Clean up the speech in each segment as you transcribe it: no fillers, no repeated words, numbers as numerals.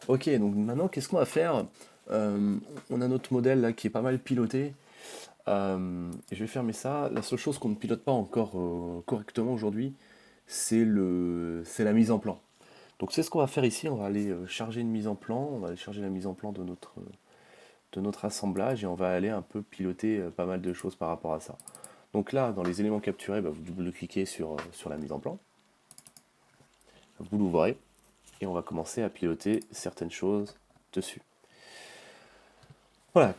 Ok, donc maintenant, qu'est-ce qu'on va faire? On a notre modèle là qui est pas mal piloté. Et je vais fermer ça. La seule chose qu'on ne pilote pas encore correctement aujourd'hui, c'est la mise en plan. Donc c'est ce qu'on va faire ici. On va aller charger une mise en plan. On va aller charger la mise en plan de notre assemblage et on va aller un peu piloter pas mal de choses par rapport à ça. Donc là, dans les éléments capturés, bah, vous double-cliquez sur la mise en plan. Vous l'ouvrez et on va commencer à piloter certaines choses dessus. Voilà,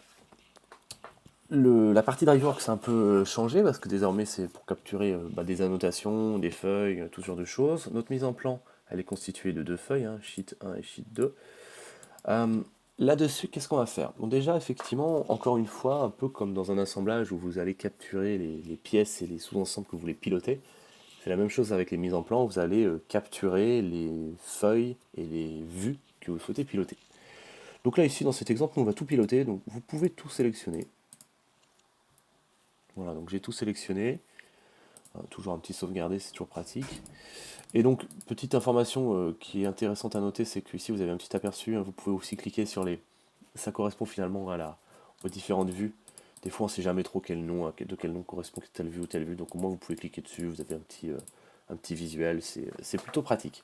la partie DriveWorks a un peu changé parce que désormais c'est pour capturer bah, des annotations, des feuilles, tout ce genre de choses. Notre mise en plan, elle est constituée de deux feuilles, hein, Sheet 1 et Sheet 2. Euh, Là-dessus, qu'est-ce qu'on va faire? Bon, déjà, effectivement, encore une fois, un peu comme dans un assemblage où vous allez capturer les pièces et les sous-ensembles que vous voulez piloter, c'est la même chose avec les mises en plan, vous allez capturer les feuilles et les vues que vous souhaitez piloter. Donc là, ici, dans cet exemple, on va tout piloter, donc vous pouvez tout sélectionner. Voilà, donc j'ai tout sélectionné. Toujours un petit sauvegardé, c'est toujours pratique. Et donc, petite information qui est intéressante à noter, c'est que ici vous avez un petit aperçu, hein, vous pouvez aussi cliquer sur les... Ça correspond finalement aux différentes vues. Des fois on ne sait jamais trop quel nom, de quel nom correspond telle vue ou telle vue, donc au moins vous pouvez cliquer dessus, vous avez un petit visuel, c'est plutôt pratique.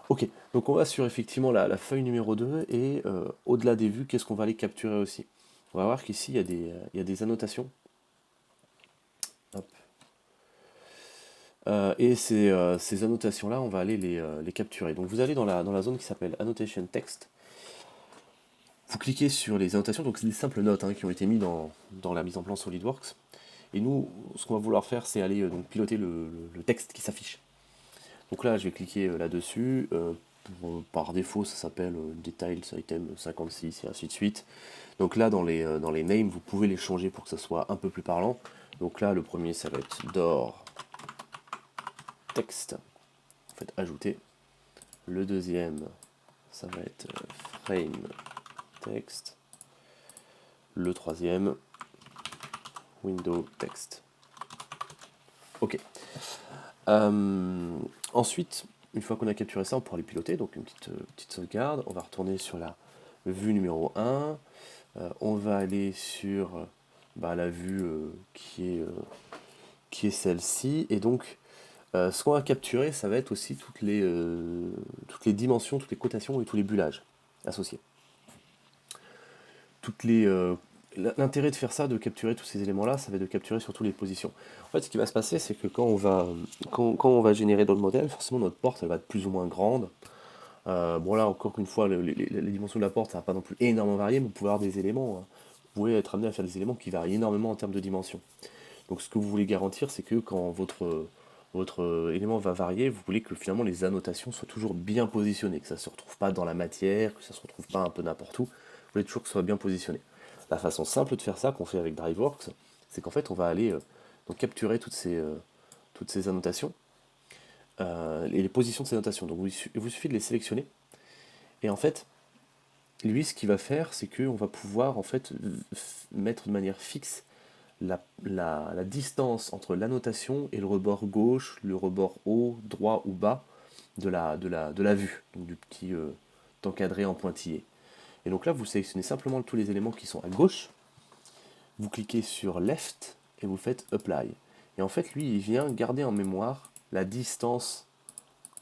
Ok, donc on va sur effectivement la feuille numéro 2 et au-delà des vues, qu'est-ce qu'on va aller capturer aussi? On va voir qu'ici il y a des annotations. Hop. Et ces annotations-là, on va aller les capturer. Donc vous allez dans la zone qui s'appelle Annotation Text. Vous cliquez sur les annotations, donc c'est des simples notes hein, qui ont été mises dans la mise en plan SolidWorks. Et nous, ce qu'on va vouloir faire, c'est aller donc, piloter le texte qui s'affiche. Donc là, je vais cliquer là-dessus. Par défaut, ça s'appelle Details Item 56 et ainsi de suite. Donc là, dans les names, vous pouvez les changer pour que ça soit un peu plus parlant. Donc là, le premier, ça va être Door Text. En fait, ajouter. Le deuxième, ça va être frame text. Le troisième, window text. Ok. Euh, Ensuite, une fois qu'on a capturé ça, on pourra les piloter. Donc une petite sauvegarde. On va retourner sur la vue numéro 1. On va aller sur bah, la vue qui est celle-ci. Et donc, ce qu'on va capturer, ça va être aussi toutes les dimensions, toutes les cotations et tous les bullages associés. Toutes les, l'intérêt de faire ça, de capturer tous ces éléments-là, ça va être de capturer surtout les positions. En fait, ce qui va se passer, c'est que quand on va générer dans le modèle, forcément notre porte, elle va être plus ou moins grande. Bon là, encore une fois, les dimensions de la porte, ça va pas non plus énormément varier, mais vous pouvez avoir des éléments, hein. Vous pouvez être amené à faire des éléments qui varient énormément en termes de dimensions. Donc ce que vous voulez garantir, c'est que quand votre élément va varier, vous voulez que finalement les annotations soient toujours bien positionnées, que ça ne se retrouve pas dans la matière, que ça ne se retrouve pas un peu n'importe où. Vous voulez toujours que ce soit bien positionné. La façon simple de faire ça, qu'on fait avec DriveWorks, c'est qu'en fait on va aller donc capturer toutes ces annotations et les positions de ces annotations. Donc il vous suffit de les sélectionner. Et en fait, lui, ce qu'il va faire, c'est qu'on va pouvoir en fait mettre de manière fixe la distance entre l'annotation et le rebord gauche, le rebord haut, droit ou bas de la vue, donc du petit encadré en pointillé. Et donc là, vous sélectionnez simplement tous les éléments qui sont à gauche, vous cliquez sur Left et vous faites Apply. Et en fait, lui, il vient garder en mémoire la distance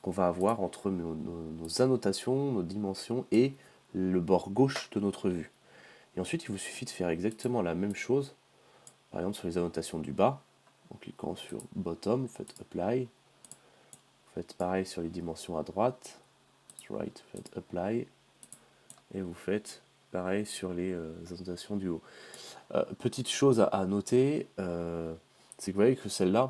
qu'on va avoir entre nos annotations, nos dimensions et le bord gauche de notre vue. Et ensuite, il vous suffit de faire exactement la même chose, par exemple sur les annotations du bas, en cliquant sur Bottom, vous faites Apply, vous faites pareil sur les dimensions à droite, right, vous faites Apply, et vous faites pareil sur les annotations du haut. Petite chose à noter, c'est que vous voyez que celles-là,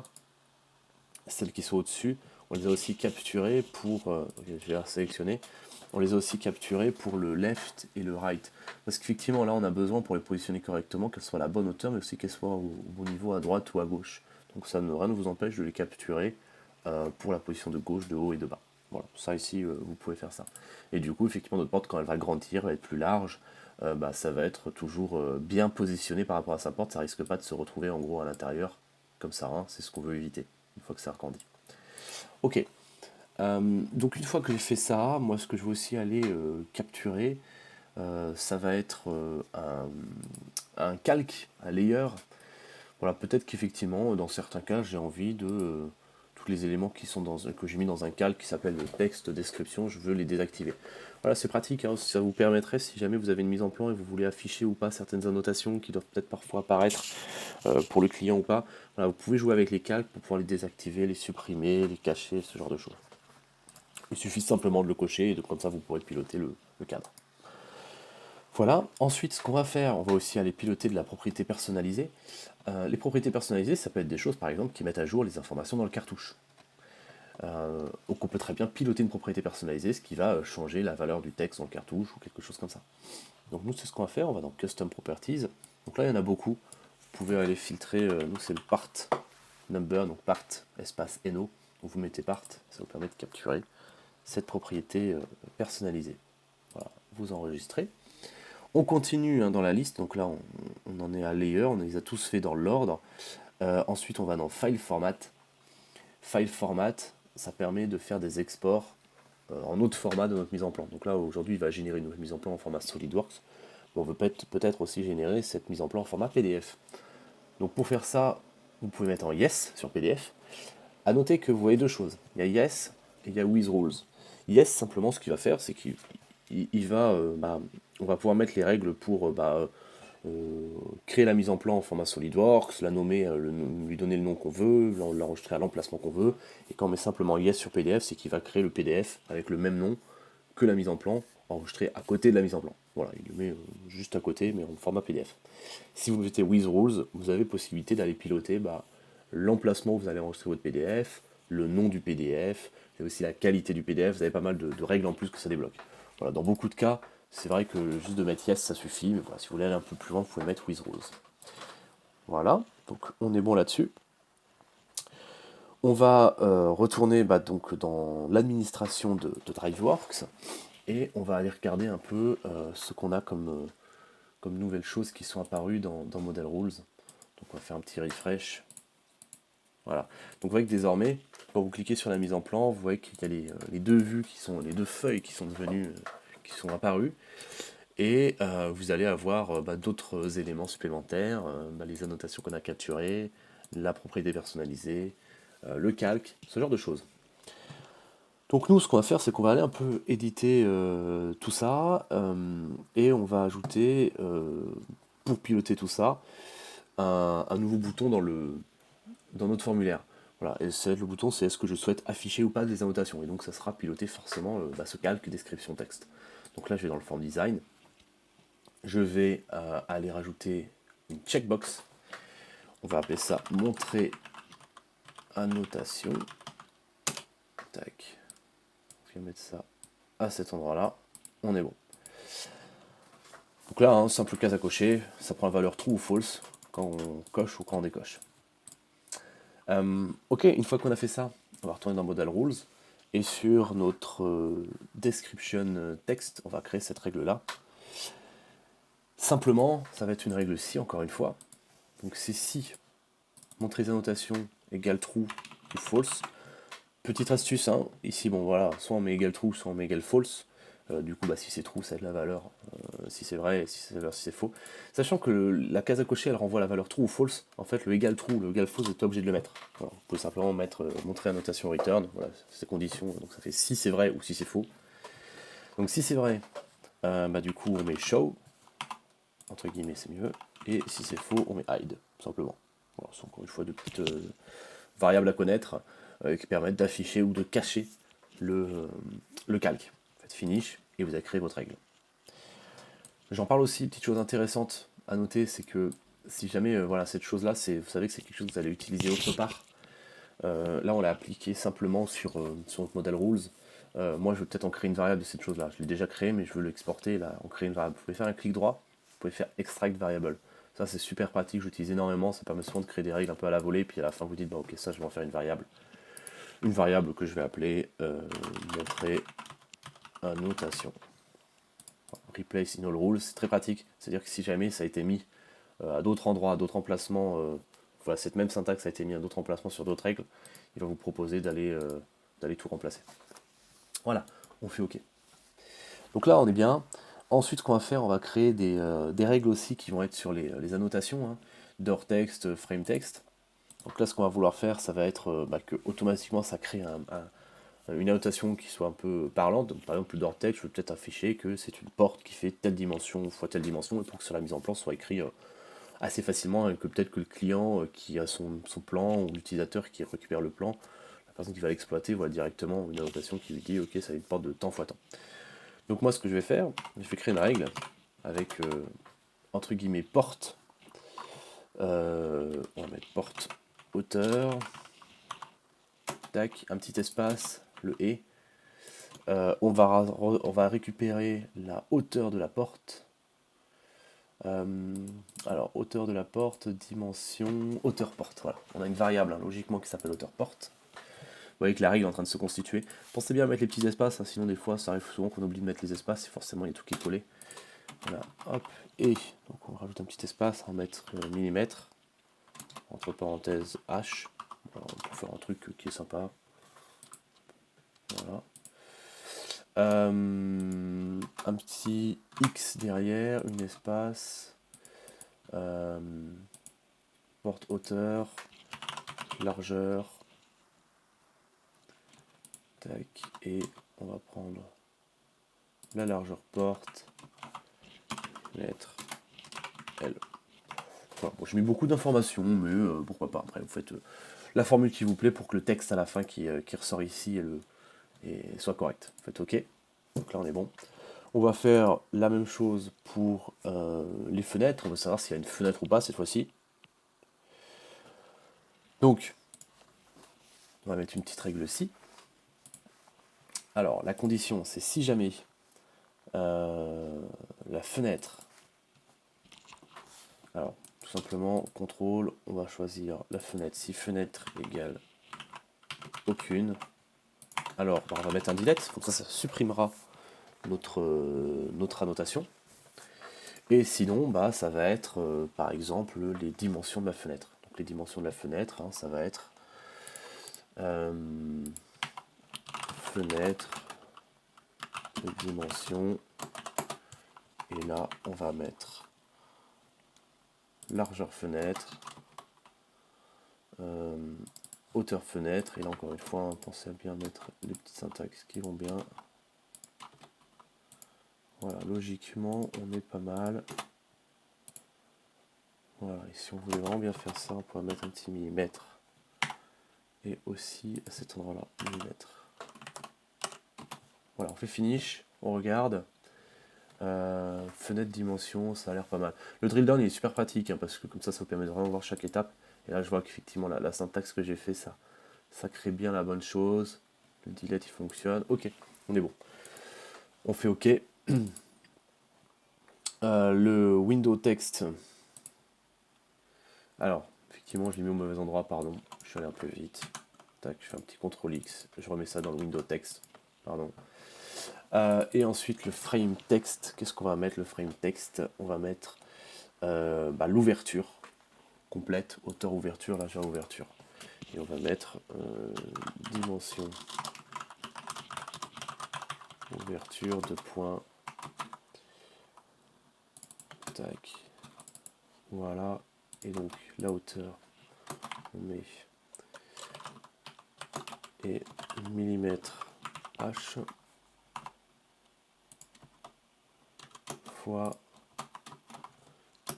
celles qui sont au-dessus, on les a aussi capturées pour, je vais la sélectionner, on les a aussi capturées pour le left et le right. Parce qu'effectivement là on a besoin pour les positionner correctement qu'elles soient à la bonne hauteur mais aussi qu'elles soient au bon niveau à droite ou à gauche. Donc ça ne, rien ne vous empêche de les capturer pour la position de gauche, de haut et de bas. Voilà, ça ici vous pouvez faire ça. Et du coup effectivement notre porte quand elle va grandir, va être plus large, bah, ça va être toujours bien positionné par rapport à sa porte, ça risque pas de se retrouver en gros à l'intérieur comme ça, hein, c'est ce qu'on veut éviter une fois que ça agrandit. Ok. Donc une fois que j'ai fait ça, moi ce que je veux aussi aller capturer, ça va être un calque, un layer. Voilà, peut-être qu'effectivement, dans certains cas, j'ai envie de tous les éléments que j'ai mis dans un calque qui s'appelle le texte description, je veux les désactiver. Voilà, c'est pratique, hein, ça vous permettrait, si jamais vous avez une mise en plan et vous voulez afficher ou pas certaines annotations qui doivent peut-être parfois apparaître pour le client ou pas, voilà, vous pouvez jouer avec les calques pour pouvoir les désactiver, les supprimer, les cacher, ce genre de choses. Il suffit simplement de le cocher et comme ça vous pourrez piloter le cadre. Voilà, ensuite ce qu'on va faire, on va aussi aller piloter de la propriété personnalisée. Les propriétés personnalisées, ça peut être des choses par exemple qui mettent à jour les informations dans le cartouche. Donc on peut très bien piloter une propriété personnalisée, ce qui va changer la valeur du texte dans le cartouche ou quelque chose comme ça. Donc nous c'est ce qu'on va faire, on va dans Custom Properties. Donc là il y en a beaucoup, vous pouvez aller filtrer, nous c'est le part number, donc part espace no, donc vous mettez part, ça vous permet de capturer cette propriété personnalisée. Voilà, vous enregistrez. On continue dans la liste, donc là on en est à layer, on les a tous fait dans l'ordre. Ensuite on va dans File Format. File Format, ça permet de faire des exports en autre format de notre mise en plan. Donc là aujourd'hui il va générer une mise en plan en format SolidWorks. Mais on veut peut-être aussi générer cette mise en plan en format PDF. Donc pour faire ça, vous pouvez mettre en Yes sur PDF. A noter que vous voyez deux choses. Il y a Yes et il y a With Rules. Yes, simplement, ce qu'il va faire, c'est qu'il va, on va pouvoir mettre les règles pour créer la mise en plan en format SolidWorks, la nommer, lui donner le nom qu'on veut, l'enregistrer à l'emplacement qu'on veut. Et quand on met simplement Yes sur PDF, c'est qu'il va créer le PDF avec le même nom que la mise en plan, enregistré à côté de la mise en plan. Voilà, il le met juste à côté, mais en format PDF. Si vous mettez With Rules, vous avez possibilité d'aller piloter l'emplacement où vous allez enregistrer votre PDF, le nom du PDF, et aussi la qualité du PDF, vous avez pas mal de règles en plus que ça débloque. Voilà, dans beaucoup de cas, c'est vrai que juste de mettre Yes ça suffit, mais voilà, si vous voulez aller un peu plus loin, vous pouvez mettre With Rules. Voilà, donc on est bon là-dessus. On va retourner donc dans l'administration de DriveWorks, et on va aller regarder un peu ce qu'on a comme nouvelles choses qui sont apparues dans Model Rules. Donc on va faire un petit refresh. Voilà. Donc vous voyez que désormais, quand vous cliquez sur la mise en plan, vous voyez qu'il y a les deux vues les deux feuilles qui sont devenues, qui sont apparues, et vous allez avoir d'autres éléments supplémentaires, les annotations qu'on a capturées, la propriété personnalisée, le calque, ce genre de choses. Donc nous, ce qu'on va faire, c'est qu'on va aller un peu éditer tout ça, et on va ajouter, pour piloter tout ça, un nouveau bouton dans notre formulaire. Voilà, et le bouton, c'est est-ce que je souhaite afficher ou pas des annotations. Et donc ça sera piloté forcément ce calque description texte. Donc là, je vais dans le form design. Je vais aller rajouter une checkbox. On va appeler ça montrer annotation. Tac. Je vais mettre ça à cet endroit-là. On est bon. Donc là, simple case à cocher. Ça prend la valeur true ou false quand on coche ou quand on décoche. Ok, une fois qu'on a fait ça, on va retourner dans Model Rules. Et sur notre description text, on va créer cette règle-là. Simplement, ça va être une règle si, encore une fois. Donc c'est si montrer les annotations égale true ou false. Petite astuce, ici, bon voilà, soit on met égal true, soit on met égal false. Du coup, si c'est true, ça va être la valeur, si c'est vrai, et si c'est faux. Sachant que la case à cocher, elle renvoie la valeur true ou false. En fait, le égal true, le égal false, vous n'êtes pas obligé de le mettre. Voilà, vous pouvez simplement mettre montrer annotation return, voilà, ces conditions, donc ça fait si c'est vrai ou si c'est faux. Donc si c'est vrai, du coup, on met show, entre guillemets, c'est mieux. Et si c'est faux, on met hide, tout simplement. Voilà, c'est encore une fois de petites variables à connaître qui permettent d'afficher ou de cacher le calque. Faites finish et vous avez créé votre règle. J'en parle aussi, petite chose intéressante à noter, c'est que si jamais cette chose-là, vous savez que c'est quelque chose que vous allez utiliser autre part. Là, on l'a appliqué simplement sur notre model rules. Moi, je vais peut-être en créer une variable de cette chose-là. Je l'ai déjà créé, mais je veux l'exporter. Là, en créer une variable. Vous pouvez faire un clic droit, vous pouvez faire extract variable. Ça, c'est super pratique, j'utilise énormément. Ça permet souvent de créer des règles un peu à la volée, puis à la fin, vous dites, ok, ça, je vais en faire une variable. Une variable que je vais appeler montrer annotation. Replace in all rules, c'est très pratique. C'est-à-dire que si jamais ça a été mis à d'autres endroits, à d'autres emplacements, cette même syntaxe a été mise à d'autres emplacements sur d'autres règles, il va vous proposer d'aller tout remplacer. Voilà, on fait OK. Donc là, on est bien. Ensuite, ce qu'on va faire, on va créer des règles aussi qui vont être sur les annotations, hein, door text, frame text. Donc là, ce qu'on va vouloir faire, ça va être que automatiquement ça crée une annotation qui soit un peu parlante. Donc, par exemple, le door text, je veux peut-être afficher que c'est une porte qui fait telle dimension fois telle dimension, et pour que sur la mise en plan soit écrit assez facilement, et que peut-être que le client qui a son plan, ou l'utilisateur qui récupère le plan, la personne qui va l'exploiter, voit directement une annotation qui lui dit ok, ça a une porte de temps fois temps. Donc moi, ce que je vais faire, je vais créer une règle avec entre guillemets porte. On va mettre porte hauteur. Tac, un petit espace, le et. On va récupérer la hauteur de la porte. Alors, hauteur de la porte, dimension, hauteur porte. Voilà, on a une variable logiquement qui s'appelle hauteur porte. Vous voyez que la règle est en train de se constituer. Pensez bien à mettre les petits espaces, hein, sinon des fois ça arrive souvent qu'on oublie de mettre les espaces, et forcément il y a tout qui est collé. Voilà, hop, et donc on rajoute un petit espace, on va mettre millimètre, entre parenthèses H, voilà, pour faire un truc qui est sympa. Voilà. Un petit X derrière, une espace, porte hauteur, largeur, tac, et on va prendre la largeur porte, lettre L. Voilà, bon, je mets beaucoup d'informations, mais pourquoi pas, après vous faites la formule qui vous plaît pour que le texte à la fin qui ressort ici et soit correct. Faites OK, donc là on est bon. On va faire la même chose pour les fenêtres, on va savoir s'il y a une fenêtre ou pas cette fois-ci. Donc, on va mettre une petite règle ci. Alors, la condition, c'est si jamais la fenêtre, alors tout simplement, contrôle, on va choisir la fenêtre, si fenêtre égale aucune, alors on va mettre un delete, donc ça supprimera notre annotation. Et sinon, ça va être par exemple les dimensions de la fenêtre. Donc les dimensions de la fenêtre, ça va être fenêtre, les dimensions, et là on va mettre largeur fenêtre, hauteur fenêtre, et là encore une fois, pensez à bien mettre les petites syntaxes qui vont bien. Voilà, logiquement, on est pas mal. Voilà, et si on voulait vraiment bien faire ça, on pourrait mettre un petit millimètre. Et aussi à cet endroit-là, millimètre. Voilà, on fait finish, on regarde. Fenêtre dimension, ça a l'air pas mal. Le drill down il est super pratique, parce que comme ça vous permet de vraiment voir chaque étape. Et là je vois qu'effectivement la syntaxe que j'ai fait, ça crée bien la bonne chose. Le delete il fonctionne. Ok, on est bon. On fait OK. Le window text. Alors, effectivement, je l'ai mis au mauvais endroit, pardon. Je suis allé un peu vite. Tac, je fais un petit CTRL X. Je remets ça dans le window text. Pardon. Et ensuite, le frame text. Qu'est-ce qu'on va mettre, le frame text? On va mettre l'ouverture complète, hauteur ouverture, largeur ouverture. Et on va mettre dimension ouverture de point. Tac. Voilà. Et donc la hauteur, on met et millimètre H fois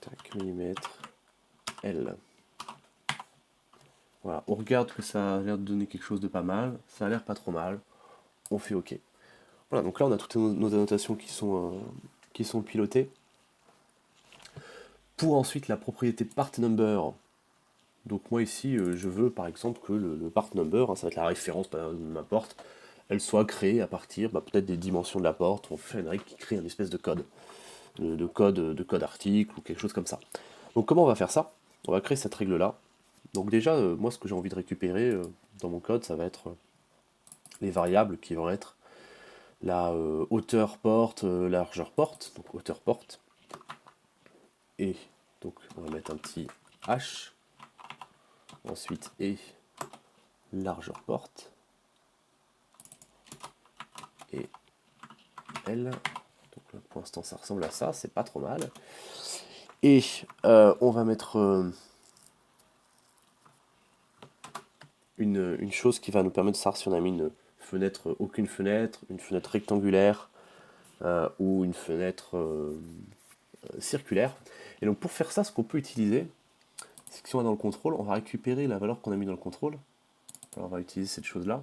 tac, millimètre L. Voilà, on regarde que ça a l'air de donner quelque chose de pas mal, ça a l'air pas trop mal, on fait OK. Voilà, donc là on a toutes nos annotations qui sont pilotées. Pour ensuite la propriété part number, donc moi ici je veux par exemple que le part number, ça va être la référence de ma porte, elle soit créée à partir peut-être des dimensions de la porte. On fait une règle qui crée une espèce de code, de code article ou quelque chose comme ça. Donc comment on va faire ça? On va créer cette règle là. Donc déjà, moi ce que j'ai envie de récupérer dans mon code, ça va être les variables qui vont être la hauteur porte, largeur porte, donc hauteur porte. Et donc on va mettre un petit h, ensuite et largeur porte. et L. Donc là, pour l'instant, ça ressemble à ça, c'est pas trop mal. Et on va mettre une chose qui va nous permettre de savoir si on a mis une fenêtre, aucune fenêtre, une fenêtre rectangulaire ou une fenêtre circulaire. Et donc pour faire ça, ce qu'on peut utiliser, c'est que si on va dans le contrôle, on va récupérer la valeur qu'on a mis dans le contrôle. Alors on va utiliser cette chose-là.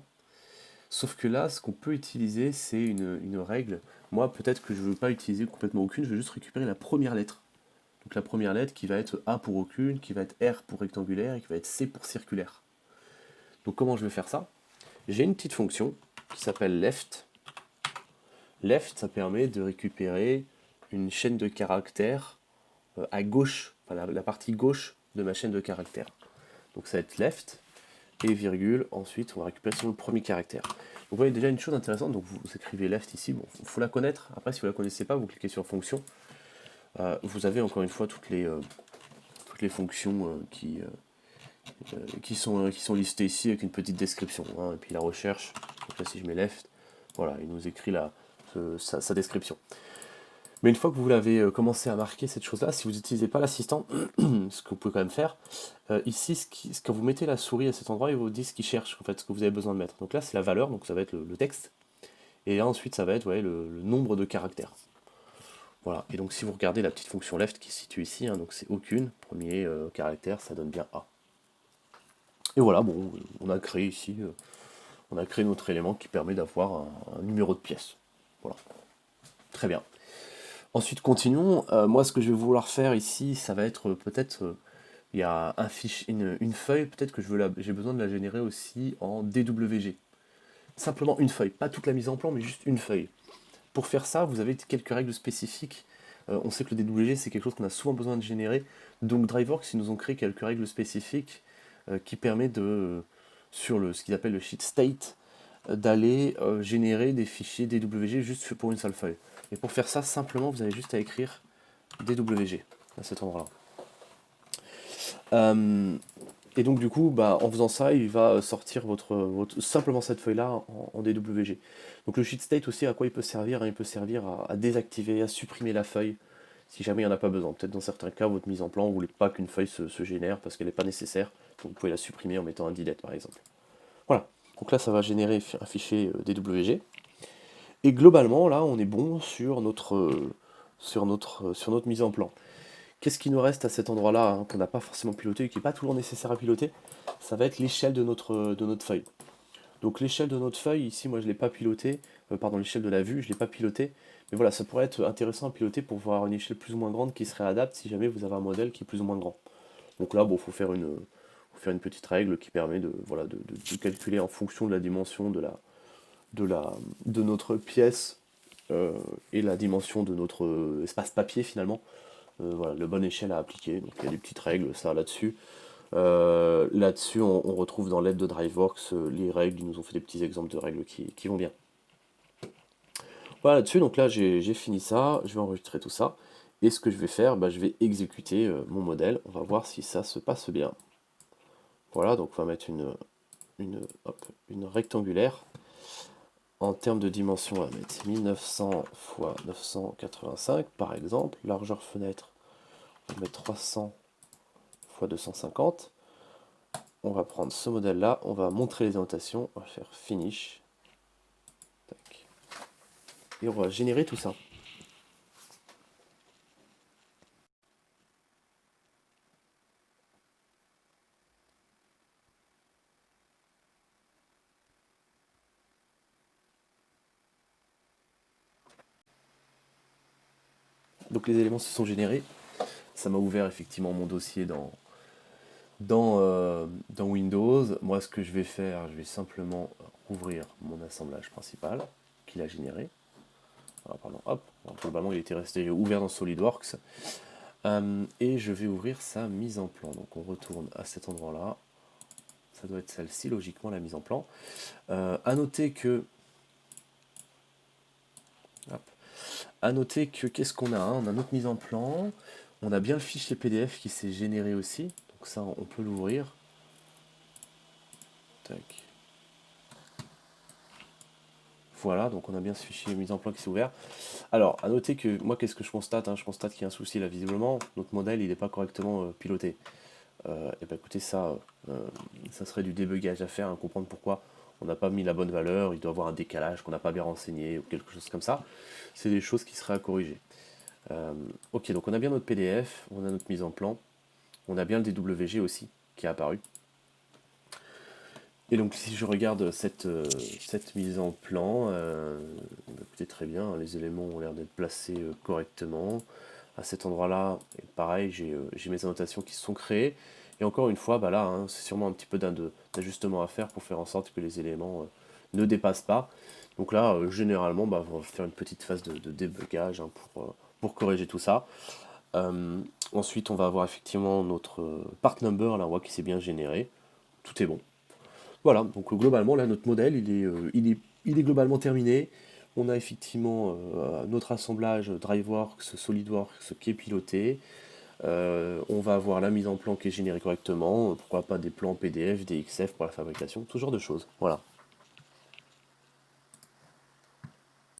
Sauf que là, ce qu'on peut utiliser, c'est une règle. Moi, peut-être que je ne veux pas utiliser complètement aucune, je veux juste récupérer la première lettre. Donc la première lettre qui va être A pour aucune, qui va être R pour rectangulaire et qui va être C pour circulaire. Donc comment je vais faire ça? J'ai une petite fonction qui s'appelle left. Left, ça permet de récupérer une chaîne de caractères à gauche, enfin la partie gauche de ma chaîne de caractères. Donc ça va être left et virgule, ensuite on va récupérer sur le premier caractère. Donc vous voyez déjà une chose intéressante, donc vous écrivez left ici, bon, il faut la connaître, après si vous ne la connaissez pas, vous cliquez sur fonction. Vous avez encore une fois toutes les fonctions qui sont listées ici avec une petite description, hein, et puis la recherche, donc là si je mets left, voilà, il nous écrit sa description. Mais une fois que vous l'avez commencé à marquer cette chose-là, si vous n'utilisez pas l'assistant, ce que vous pouvez quand même faire, ici, quand vous mettez la souris à cet endroit, il vous dit ce qu'il cherche, en fait, ce que vous avez besoin de mettre. Donc là, c'est la valeur, donc ça va être le texte. Et là, ensuite, ça va être le nombre de caractères. Voilà, et donc si vous regardez la petite fonction left qui se situe ici, hein, donc c'est aucune, premier caractère, ça donne bien A. Et voilà, bon, on a créé ici, on a créé notre élément qui permet d'avoir un numéro de pièce. Voilà, très bien. Ensuite, continuons. Moi, ce que je vais vouloir faire ici, ça va être peut-être, il y a une feuille, peut-être que j'ai besoin de la générer aussi en DWG. Simplement une feuille, pas toute la mise en plan, mais juste une feuille. Pour faire ça, vous avez quelques règles spécifiques. On sait que le DWG, c'est quelque chose qu'on a souvent besoin de générer. Donc DriveWorks, ils nous ont créé quelques règles spécifiques qui permettent sur ce qu'ils appellent le sheet state, d'aller générer des fichiers DWG juste pour une seule feuille. Et pour faire ça, simplement, vous avez juste à écrire DWG à cet endroit-là. Et donc du coup, en faisant ça, il va sortir simplement cette feuille-là en DWG. Donc le sheet state aussi, à quoi il peut servir? Il peut servir à désactiver, à supprimer la feuille, si jamais il n'y en a pas besoin. Peut-être dans certains cas, votre mise en plan, vous ne voulez pas qu'une feuille se génère parce qu'elle n'est pas nécessaire. Donc vous pouvez la supprimer en mettant un delete par exemple. Voilà. Donc là, ça va générer un fichier DWG. Et globalement, là, on est bon sur notre mise en plan. Qu'est-ce qui nous reste à cet endroit-là, hein, qu'on n'a pas forcément piloté, qui n'est pas toujours nécessaire à piloter? Ça va être l'échelle de notre feuille. Donc l'échelle de notre feuille, ici, moi je ne l'ai pas piloté, pardon, l'échelle de la vue, je ne l'ai pas piloté, mais voilà, ça pourrait être intéressant à piloter pour voir une échelle plus ou moins grande qui se réadapte si jamais vous avez un modèle qui est plus ou moins grand. Donc là, bon, faut faire une petite règle qui permet de calculer en fonction de la dimension de notre pièce et la dimension de notre espace papier finalement, voilà, la bonne échelle à appliquer. Donc il y a des petites règles ça là-dessus. Là-dessus, on retrouve dans l'aide de DriveWorks les règles, ils nous ont fait des petits exemples de règles qui vont bien. Voilà là-dessus, donc là j'ai fini ça, je vais enregistrer tout ça. Et ce que je vais faire, je vais exécuter mon modèle, on va voir si ça se passe bien. Voilà, donc on va mettre une rectangulaire. En termes de dimension, on va mettre 1900 x 985 par exemple. Largeur fenêtre, on va mettre 300 x 250. On va prendre ce modèle-là, on va montrer les annotations, on va faire Finish. Tac. Et on va générer tout ça. Donc les éléments se sont générés. Ça m'a ouvert effectivement mon dossier dans Windows. Moi, ce que je vais faire, je vais simplement ouvrir mon assemblage principal qu'il a généré. Alors, pardon, hop. Alors, globalement, il était resté ouvert dans SolidWorks. Et je vais ouvrir sa mise en plan. Donc on retourne à cet endroit-là. Ça doit être celle-ci, logiquement, la mise en plan. À noter que... qu'est-ce qu'on a, hein? On a notre mise en plan. On a bien le fichier PDF qui s'est généré aussi. Donc ça, on peut l'ouvrir. Tac. Voilà, donc on a bien ce fichier mise en plan qui s'est ouvert. Alors, à noter que moi, qu'est-ce que je constate, hein? Je constate qu'il y a un souci là, visiblement, notre modèle, il n'est pas correctement piloté. Et ben écoutez, ça serait du débugage à faire, hein, comprendre pourquoi on n'a pas mis la bonne valeur, il doit y avoir un décalage qu'on n'a pas bien renseigné, ou quelque chose comme ça. C'est des choses qui seraient à corriger. Ok, donc on a bien notre PDF, on a notre mise en plan, on a bien le DWG aussi, qui est apparu. Et donc si je regarde cette mise en plan, écoutez, très bien, les éléments ont l'air d'être placés correctement. À cet endroit-là, pareil, j'ai mes annotations qui se sont créées. Et encore une fois, bah là, hein, c'est sûrement un petit peu d'ajustement à faire pour faire en sorte que les éléments ne dépassent pas. Donc là, généralement, bah, on va faire une petite phase de débugage, hein, pour corriger tout ça. Ensuite, on va avoir effectivement notre part number, là, on voit qu'il s'est bien généré. Tout est bon. Voilà, donc globalement, là, notre modèle, il est globalement terminé. On a effectivement notre assemblage DriveWorks, SolidWorks qui est piloté. On va avoir la mise en plan qui est générée correctement. Pourquoi pas des plans PDF, des XF pour la fabrication, tout ce genre de choses. Voilà.